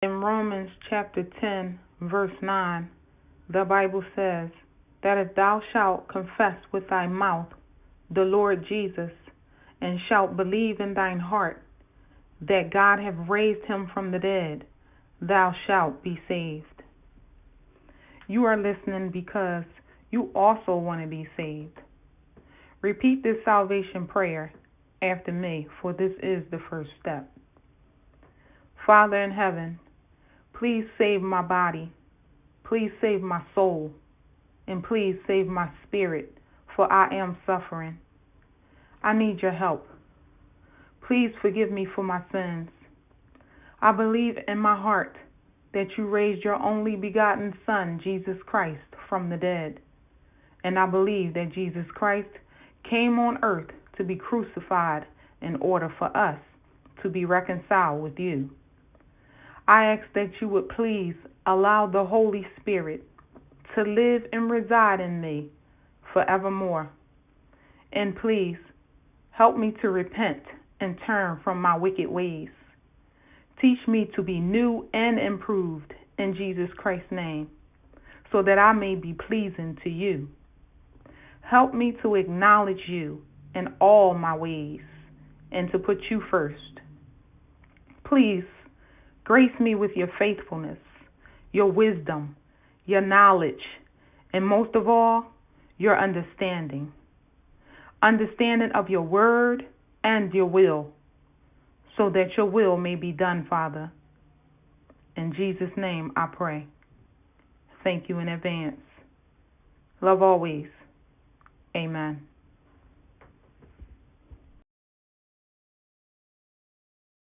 In Romans chapter 10, verse 9, the Bible says that if thou shalt confess with thy mouth the Lord Jesus, and shalt believe in thine heart that God hath raised him from the dead, thou shalt be saved. You are listening because you also want to be saved. Repeat this salvation prayer after me, for this is the first step. Father in heaven, please save my body, please save my soul, and please save my spirit, for I am suffering. I need your help. Please forgive me for my sins. I believe in my heart that you raised your only begotten Son, Jesus Christ, from the dead. And I believe that Jesus Christ came on earth to be crucified in order for us to be reconciled with you. I ask that you would please allow the Holy Spirit to live and reside in me forevermore. And please help me to repent and turn from my wicked ways. Teach me to be new and improved in Jesus Christ's name, so that I may be pleasing to you. Help me to acknowledge you in all my ways and to put you first. Please grace me with your faithfulness, your wisdom, your knowledge, and most of all, your understanding. Understanding of your word and your will, so that your will may be done, Father. In Jesus' name I pray. Thank you in advance. Love always. Amen.